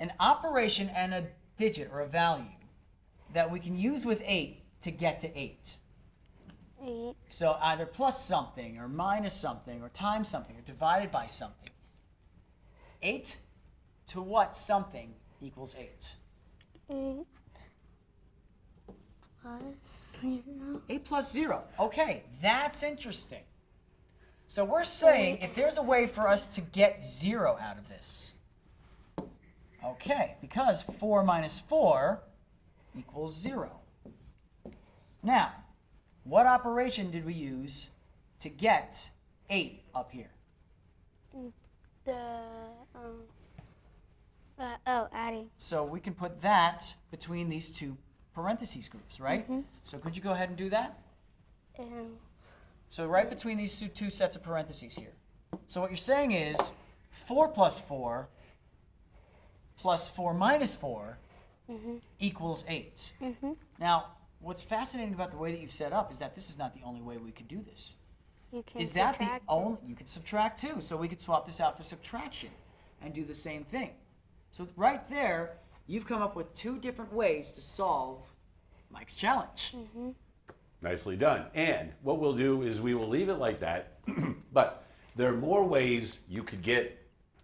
an operation and a digit or a value that we can use with 8 to get to 8? 8. So either plus something or minus something or times something or divided by something. 8 to what something equals 8? 8 plus 0. 8 plus 0. Okay, that's interesting. So we're saying if there's a way for us to get 0 out of this. Okay, because 4 minus 4 equals 0. Now, what operation did we use to get 8 up here? Adding. So we can put that between these two parentheses groups, right? So could you go ahead and do that? So right between these two sets of parentheses here. So what you're saying is 4 plus 4 plus 4 minus 4 equals 8. Now, what's fascinating about the way that you've set up is that this is not the only way we could do this. You can Is that the subtract only? You could subtract too. So we could swap this out for subtraction and do the same thing. So right there, you've come up with 2 different ways to solve Mike's challenge. Nicely done. And what we'll do is we will leave it like that, but there are more ways you could get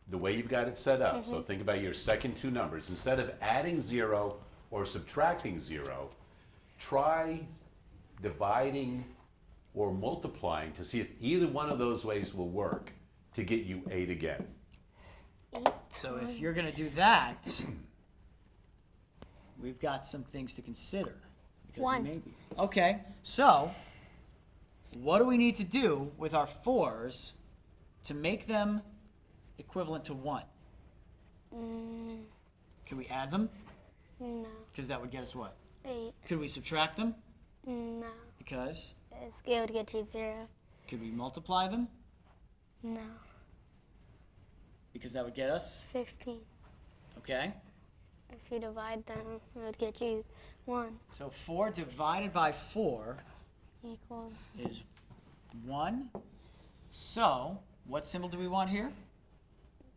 the way you've got it set up. So think about your second 2 numbers. Instead of adding 0 or subtracting 0, try dividing or multiplying to see if either one of those ways will work to get you 8 again. 8. So if you're going to do that, we've got some things to consider. Because 1. Maybe. Okay, so what do we need to do with our 4s to make them equivalent to 1? Can we add them? No. Because that would get us what? 8. Could we subtract them? No. Because? It would get you 0. Could we multiply them? No. Because that would get us? 16. Okay. If you divide them, it would get you 1 So 4 divided by 4 equals is 1. So what symbol do we want here?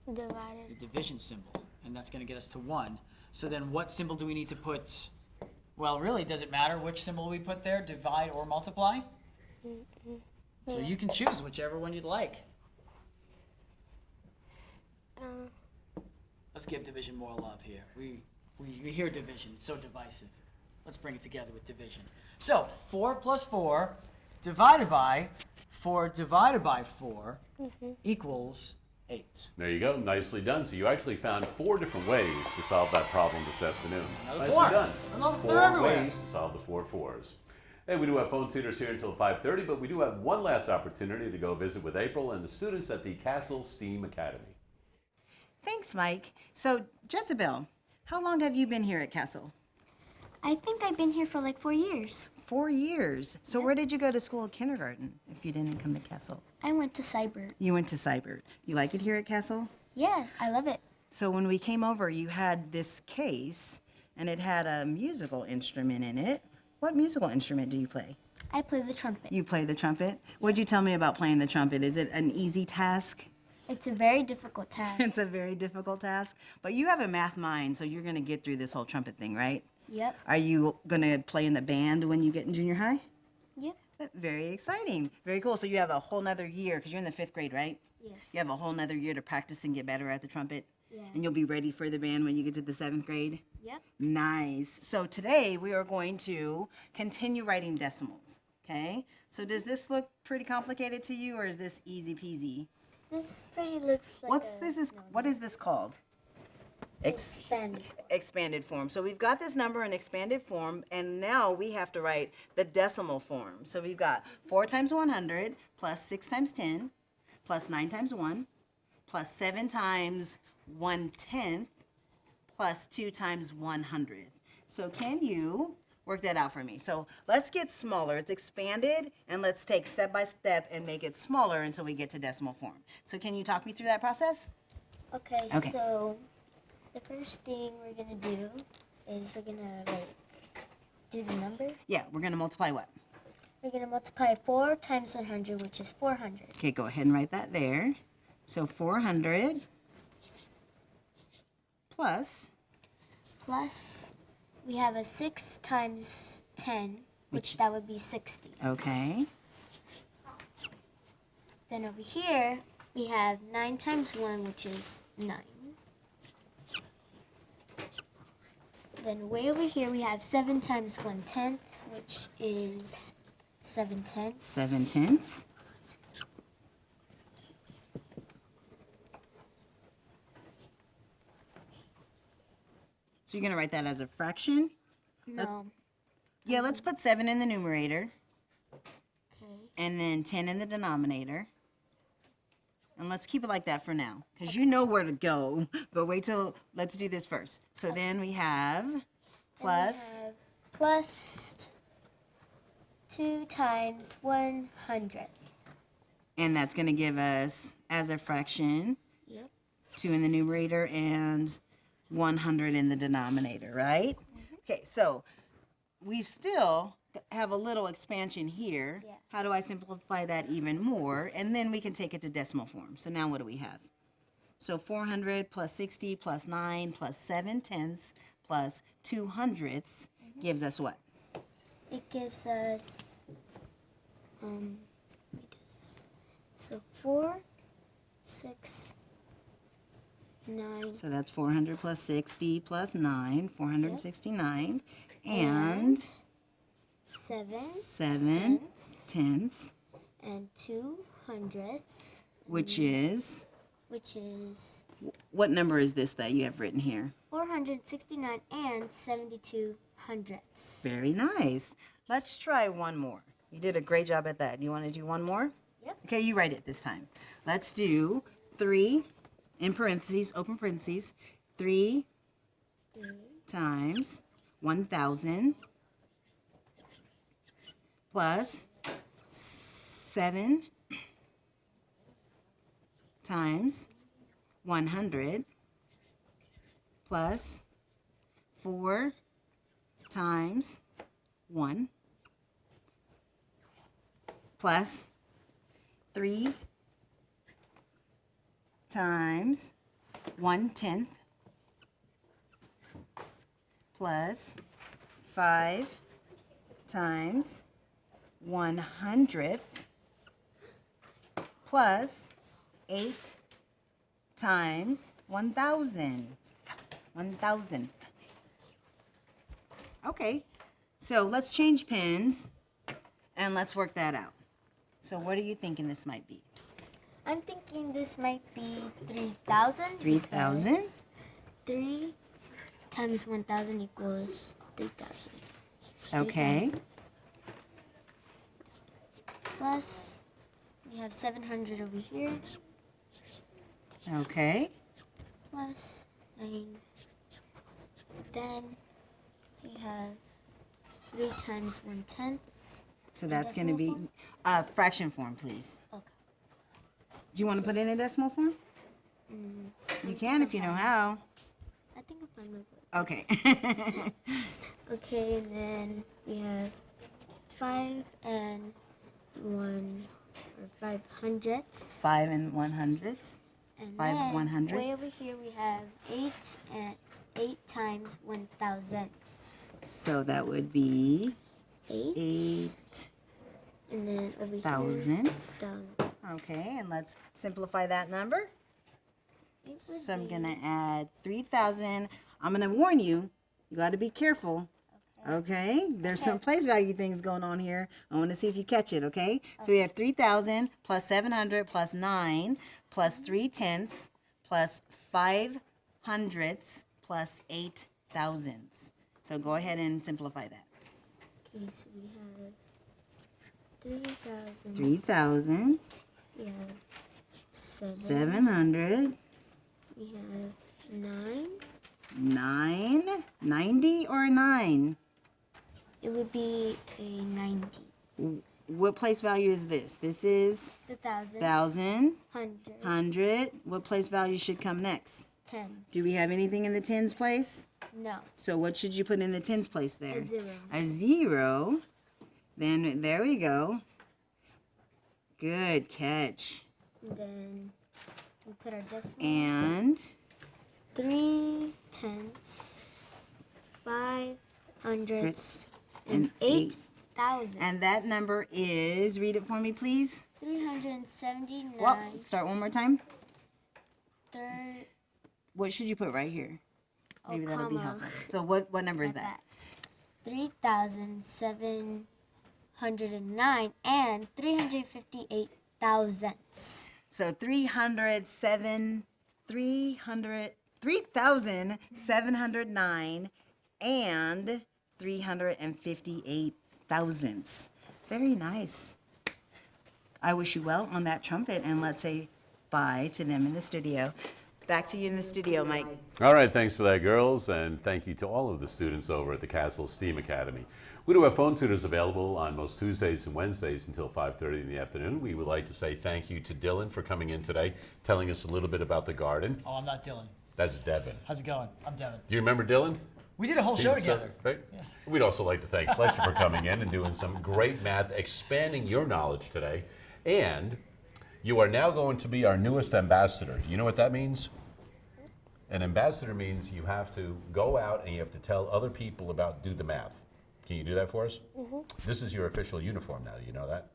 The divided. division symbol. And that's going to get us to 1. So then what symbol do we need to put? Well, really, does it matter which symbol we put there, divide or multiply? So you can choose whichever one you'd like. Let's give division more love here. We hear division, it's so divisive. Let's bring it together with division. So 4 plus 4 divided by 4 divided by 4 equals 8. There you go. Nicely done. So you actually found 4 different ways to solve that problem this afternoon. Another Nicely 4. done. Another 4 4 everywhere. ways to solve the 4 4s. Hey, we do have phone tutors here until 5:30, but we do have one last opportunity to go visit with April and the students at the Castle STEAM Academy. Thanks, Mike. So, Jezebel, how long have you been here at Castle? I think I've been here for like 4 years. 4 years. So where did you go to school at kindergarten if you didn't come to Castle? I went to Cybert. You went to Cybert. You like it here at Castle? Yeah, I love it. So when we came over, you had this case, and it had a musical instrument in it. What musical instrument do you play? I play the trumpet. You play the trumpet? What'd you tell me about playing the trumpet? Is it an easy task? It's a very difficult task. It's a very difficult task. But you have a math mind, so you're going to get through this whole trumpet thing, right? Yep. Are you going to play in the band when you get in junior high? Yep. Very exciting. Very cool. So you have a whole nother year, because you're in the 5th grade, right? Yes. You have a whole nother year to practice and get better at the trumpet? Yeah. And you'll be ready for the band when you get to the 7th grade? Yep. Nice. So today we are going to continue writing decimals, okay? So does this look pretty complicated to you, or is this easy peasy? This pretty looks like What is this called? expanded. Expanded form. So we've got this number in expanded form, and now we have to write the decimal form. So we've got 4 times 100 plus 6 times 10 plus 9 times 1 plus 7 times 1/10 plus 2 times 100. So can you work that out for me? So let's get smaller. It's expanded, and let's take step by step and make it smaller until we get to decimal form. So can you talk me through that process? Okay, Okay. so the first thing we're gonna do is we're gonna do the number. Yeah, we're going to multiply what? We're gonna multiply 4 times 100, which is 400. Okay, go ahead and write that there. So 400 plus, Plus, we have a 6 times 10, which that would be 60. okay, Then over here, we have 9 times 1, which is 9. Then way over here, we have 7 times 1/10, which is 7/10. 7/10. So you're going to write that as a fraction? No. Yeah, let's put 7 in the numerator Okay. and then 10 in the denominator. And let's keep it like that for now, because you know where to go. But wait till, let's do this first. So then we have plus, And we have plus 2 times 100. and that's going to give us, as a fraction, Yep. 2 in the numerator and 100 in the denominator, right? Okay, so we still have a little expansion here. Yeah. How do I simplify that even more? And then we can take it to decimal form. So now what do we have? So 400 plus 60 plus 9 plus 7/10 plus 2/100 gives us what? It gives us, let me do this. So 4, 6, 9, So that's 400 plus 60 plus 9, 469. And 7, 7/10, and 2 hundredths, which is, which is what number is this that you have written here? 469 and 72 hundredths. Very nice. Let's try one more. You did a great job at that. You want to do one more? Yep. Okay, you write it this time. Let's do 3 in parentheses, open parentheses, 3 times 1,000 plus 7 times 100 plus 4 times 1 plus 3 times 1/10 plus 5 times 100th plus 8 times 1,000. 1,000th. Okay, so let's change pens and let's work that out. So what are you thinking this might be? I'm thinking this might be 3,000. 3,000? because 3 times 1,000 equals 3,000. Okay. plus we have 700 over here, Okay. plus 9. Then we have 3 times 1/10. So that's going to Decimal be form? fraction form, please. Okay. Do you want to put it in a decimal form? You can if you know how. I think if I'm Okay. okay, and then we have 5 and 1 or 5 hundredths. 5 and 100ths. And 5 then 100ths. way over here we have 8 and 8 times 1,000ths. So that would be 8. 8 And then over here, thousandths. thousand. Okay, and let's simplify that number. It would So I'm be- going to add 3,000. I'm going to warn you, you got to be careful. Okay, there's some place value things going on here. I want to see if you catch it, okay? So we have 3,000 plus 700 plus 9 plus 3/10 plus 5 hundredths plus 8 thousandths. So go ahead and simplify that. Okay, so we have 3,000. 3,000, We have 7. 700, We have 9. 9, 90 or 9? It would be a 90. What place value is this? This is The 1,000. 1,000, 100. 100. What place value should come next? 10. Do we have anything in the tens place? No. So what should you put in the tens place there? A 0. A 0. Then there we go. Good catch. And then we put our decimal. And 3 tenths, 5 hundredths, and and 8 thousandths. and that number is, read it for me, please. 379. Well, start one more time. Third. What should you put right here? Oh, Maybe that'll be comma. helpful. So what number is Like that? 3,709 and 358 thousandths. So 3,709 and 358 thousandths. Very nice. I wish you well on that trumpet, and let's say bye to them in the studio. Back to you in the studio, Mike. All right, thanks for that, girls, and thank you to all of the students over at the Castle STEAM Academy. We do have phone tutors available on most Tuesdays and Wednesdays until 5:30 in the afternoon. We would like to say thank you to Dylan for coming in today, telling us a little bit about the garden. Oh, I'm not Dylan. That's Devin. How's it going? I'm Devin. Do you remember Dylan? We did a whole show together. Right? We'd also like to thank Fletcher for coming in and doing some great math, expanding your knowledge today. And you are now going to be our newest ambassador. Do you know what that means? An ambassador means you have to go out and you have to tell other people about do the math. Can you do that for us? Mm-hmm. This is your official uniform now. You know that?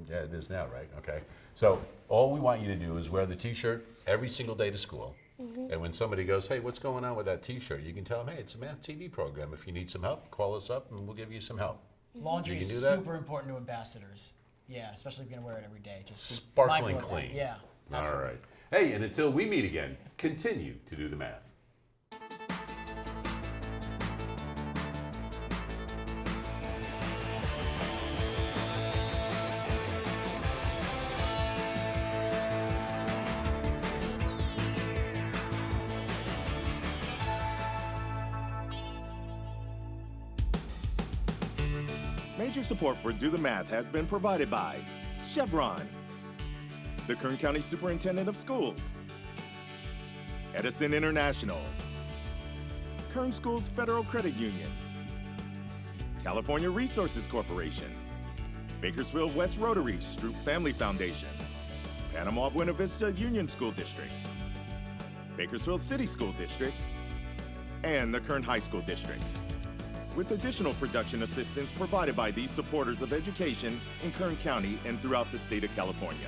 Yeah, it is now, right? Okay. So all we want you to do is wear the T-shirt every single day to school. Mm-hmm. And when somebody goes, hey, what's going on with that T-shirt? You can tell them, hey, it's a math TV program. If you need some help, call us up and we'll give you some help. Laundry You is can do that? super important to ambassadors. Yeah, especially if you're gonna wear it every day. Just be Sparkling mindful of that. clean. Yeah. All right. Hey, and until we meet again, continue to do the math. Major support for Do the Math has been provided by Chevron, the Kern County Superintendent of Schools, Edison International, Kern Schools Federal Credit Union, California Resources Corporation, Bakersfield West Rotary Stroop Family Foundation, Panama Buena Vista Union School District, Bakersfield City School District, and the Kern High School District, with additional production assistance provided by these supporters of education in Kern County and throughout the state of California.